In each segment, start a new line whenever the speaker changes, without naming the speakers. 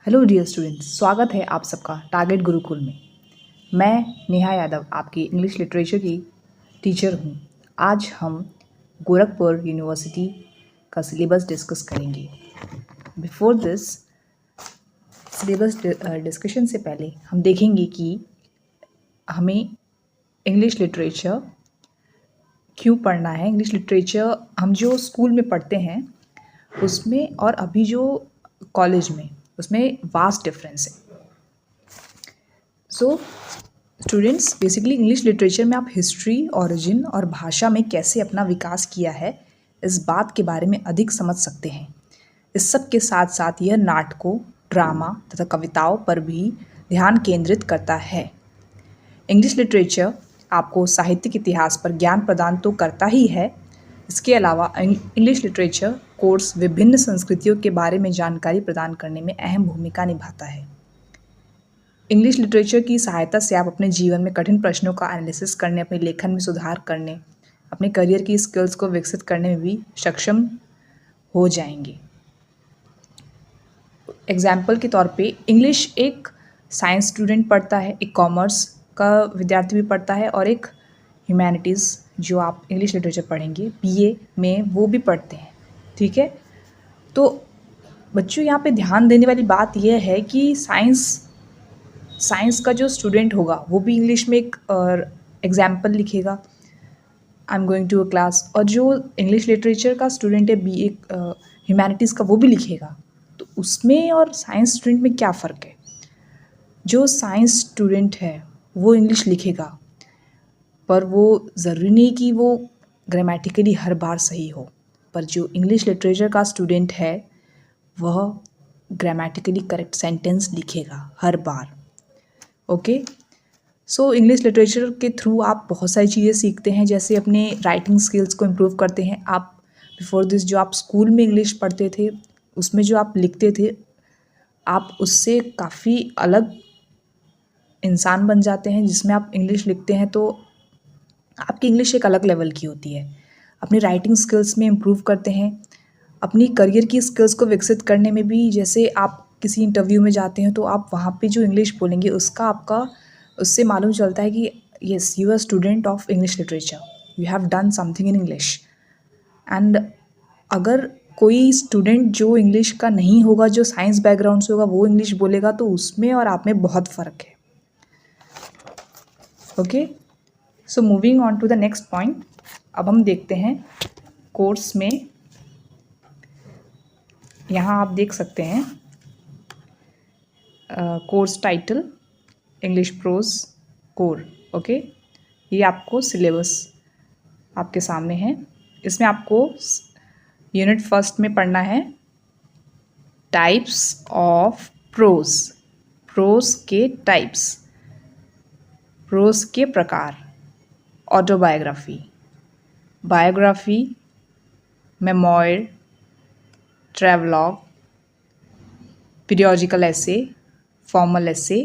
Hello dear students, स्वागत है आप सबका टारगेट गुरुकुल में। मैं नेहा यादव आपकी इंग्लिश लिटरेचर की टीचर हूँ। आज हम गोरखपुर यूनिवर्सिटी का सिलेबस डिस्कस करेंगे। बिफोर दिस सिलेबस डिस्कशन से पहले हम देखेंगे कि हमें इंग्लिश लिटरेचर क्यों पढ़ना है। इंग्लिश लिटरेचर हम जो स्कूल में पढ़ते हैं उसमें और अभी जो कॉलेज में, उसमें वास्ट डिफरेंस है। So students, basically English literature में आप हिस्ट्री, ओरिजिन और भाषा में कैसे अपना विकास किया है, इस बात के बारे में अधिक समझ सकते हैं। इस सब के साथ साथ यह नाटकों, ड्रामा तथा कविताओं पर भी ध्यान केंद्रित करता है। इंग्लिश लिटरेचर आपको साहित्यिक इतिहास पर ज्ञान प्रदान तो करता ही है, इसके अलावा इंग्लिश लिटरेचर कोर्स विभिन्न संस्कृतियों के बारे में जानकारी प्रदान करने में अहम भूमिका निभाता है। इंग्लिश लिटरेचर की सहायता से आप अपने जीवन में कठिन प्रश्नों का एनालिसिस करने, अपने लेखन में सुधार करने, अपने करियर की स्किल्स को विकसित करने में भी सक्षम हो जाएंगे। एग्जाम्पल के तौर पे इंग्लिश एक साइंस स्टूडेंट पढ़ता है, एक कॉमर्स का विद्यार्थी भी पढ़ता है और एक ह्यूमैनिटीज़ जो आप इंग्लिश लिटरेचर पढ़ेंगे बीए में वो भी पढ़ते हैं। ठीक है, तो बच्चों यहाँ पे ध्यान देने वाली बात यह है कि साइंस का जो स्टूडेंट होगा वो भी इंग्लिश में एक एग्जाम्पल लिखेगा, I am going to a class, और जो इंग्लिश लिटरेचर का स्टूडेंट है बीए ह्यूमैनिटीज़ का वो भी लिखेगा। तो उसमें और साइंस स्टूडेंट में क्या फ़र्क है? जो साइंस स्टूडेंट है वो इंग्लिश लिखेगा, पर वो ज़रूरी नहीं कि वो ग्रामेटिकली हर बार सही हो, पर जो इंग्लिश लिटरेचर का स्टूडेंट है वह ग्रामेटिकली करेक्ट सेंटेंस लिखेगा हर बार। ओके, सो इंग्लिश लिटरेचर के थ्रू आप बहुत सारी चीज़ें सीखते हैं, जैसे अपने राइटिंग स्किल्स को इम्प्रूव करते हैं। आप बिफोर दिस जो आप स्कूल में इंग्लिश पढ़ते थे उसमें जो आप लिखते थे, आप उससे काफ़ी अलग इंसान बन जाते हैं। जिसमें आप इंग्लिश लिखते हैं तो आपकी इंग्लिश एक अलग लेवल की होती है। अपनी राइटिंग स्किल्स में इम्प्रूव करते हैं, अपनी करियर की स्किल्स को विकसित करने में भी। जैसे आप किसी इंटरव्यू में जाते हैं तो आप वहाँ पे जो इंग्लिश बोलेंगे उससे मालूम चलता है कि yes, you are student of English literature, you have done something in English. And अगर कोई स्टूडेंट जो इंग्लिश का नहीं होगा, जो साइंस बैकग्राउंड से होगा, वो इंग्लिश बोलेगा तो उसमें और आप में बहुत फ़र्क है। Okay, so moving on to the next point. अब हम देखते हैं कोर्स में। यहाँ आप देख सकते हैं course title English pros core. Okay, ये आपको सिलेबस आपके सामने है। इसमें आपको यूनिट फर्स्ट में पढ़ना है टाइप्स ऑफ प्रोज, प्रोज के टाइप्स, प्रोज के प्रकार। Autobiography, biography, memoir, travelogue, periodical essay, formal essay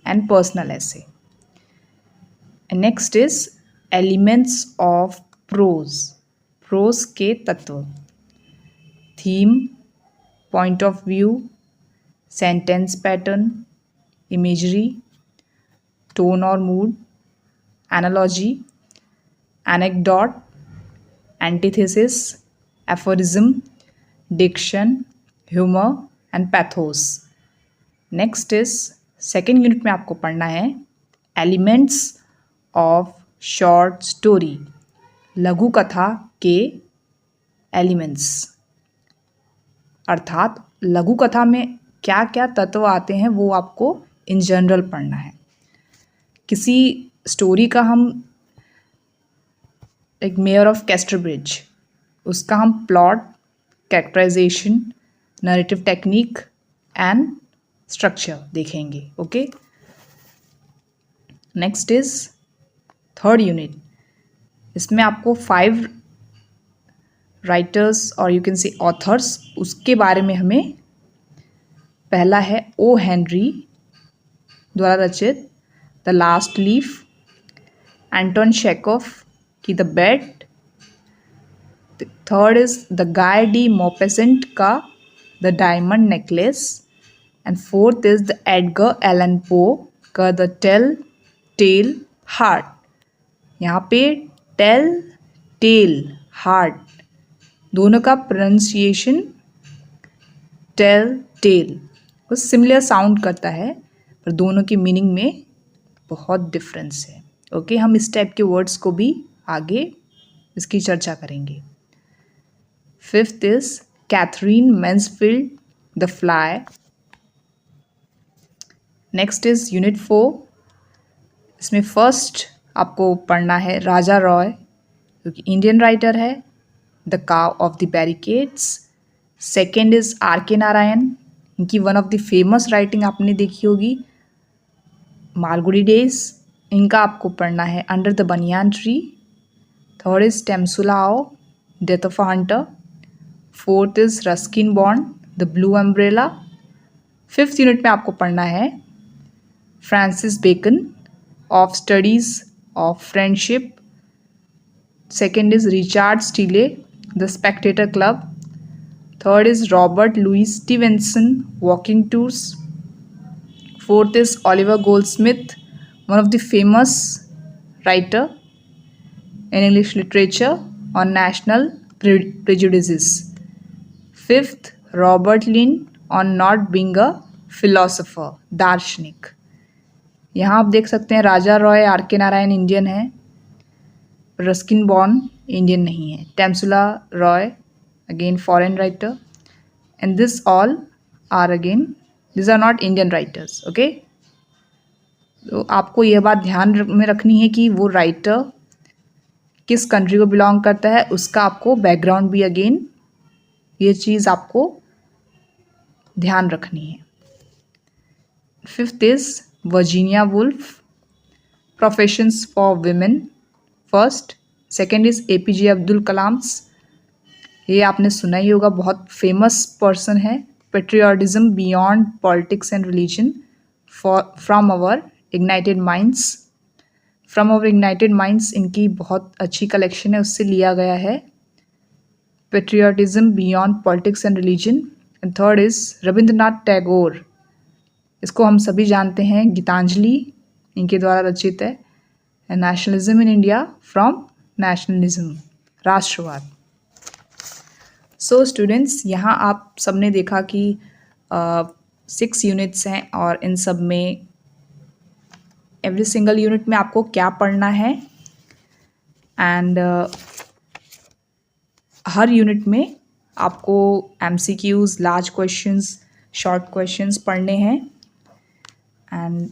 and personal essay. Next is elements of prose, prose के तत्व, theme, point of view, sentence pattern, imagery, tone और mood, analogy, anecdote, antithesis, aphorism, diction, humour and pathos. Next is second unit में आपको पढ़ना है elements of short story, लघु कथा के एलिमेंट्स, अर्थात लघु कथा में क्या क्या तत्व आते हैं वो आपको इन जनरल पढ़ना है। किसी स्टोरी का हम एक मेयर ऑफ कैस्टरब्रिज, उसका हम plot, characterization, narrative technique and structure देखेंगे। Okay, next is third unit. इसमें आपको 5 राइटर्स और यू कैन से ऑथर्स, उसके बारे में हमें, पहला है ओ हेनरी द्वारा रचित the last leaf, Anton Chekhov की the bet. Third is the Guy de Maupassant का the diamond necklace. And fourth is the Edgar Allan Poe का द टेल टेल हार्ट। यहाँ पे टेल टेल हार्ट दोनों का pronunciation tell tell कुछ similar sound करता है, पर दोनों की मीनिंग में बहुत डिफरेंस है। ओके, हम इस टाइप के वर्ड्स को भी आगे इसकी चर्चा करेंगे। Fifth is Katherine Mansfield the fly. Next is unit 4। इसमें फर्स्ट आपको पढ़ना है राजा रॉय, जो कि इंडियन राइटर है, the cow of the barricades. Second is R K Narayan, इनकी one of the famous writing आपने देखी होगी मालगुडी डेज। इनका आपको पढ़ना है under the banyan tree. Third is Temsula Ao, death of a hunter. Fourth is Ruskin Bond, the blue umbrella. Fifth unit में आपको पढ़ना है Francis Bacon, of studies of friendship. Second is Richard Steele, the spectator club. Third is Robert Louis Stevenson, walking tours. Fourth is Oliver Goldsmith, one of the famous writer in English literature on national prejudices. Fifth, Robert Lynn on not being a philosopher, दार्शनिक। यहाँ आप देख सकते हैं राजा Roy R K Narayan Indian है, Ruskin Bond Indian नहीं है। Temsula Roy again foreign writer, and this all are again These are not Indian writers, okay? तो आपको यह बात ध्यान में रखनी है कि वो राइटर किस कंट्री को बिलोंग करता है, उसका आपको बैकग्राउंड भी अगेन ये चीज़ आपको ध्यान रखनी है। Fifth is Virginia Woolf, professions for women first. Second is APJ Abdul Kalam's, ये आपने सुना ही होगा, बहुत फेमस पर्सन है। Patriotism beyond politics and religion from our ignited minds. From our ignited minds इनकी बहुत अच्छी कलेक्शन है, उससे लिया गया है patriotism beyond politics and religion. And third is Rabindranath Tagore, इसको हम सभी जानते हैं, गीतांजलि इनके द्वारा रचित है। And nationalism in India from nationalism, राष्ट्रवाद। सो स्टूडेंट्स, यहाँ आप सबने देखा कि 6 यूनिट्स हैं और इन सब में एवरी सिंगल यूनिट में आपको क्या पढ़ना है, एंड हर यूनिट में आपको MCQs, large questions, short questions पढ़ने हैं। एंड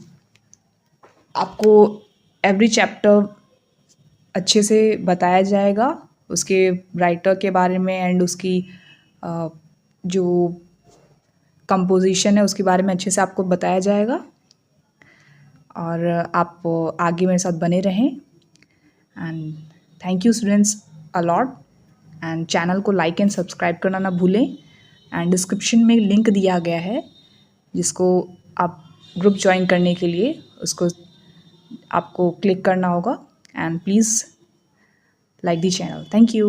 आपको एवरी चैप्टर अच्छे से बताया जाएगा, उसके राइटर के बारे में एंड उसकी जो कंपोजिशन है उसके बारे में अच्छे से आपको बताया जाएगा। और आप आगे मेरे साथ बने रहें। And thank you students a lot. And channel को लाइक एंड सब्सक्राइब करना ना भूलें। एंड डिस्क्रिप्शन में लिंक दिया गया है जिसको आप ग्रुप ज्वाइन करने के लिए उसको आपको क्लिक करना होगा। And please like the channel. Thank you.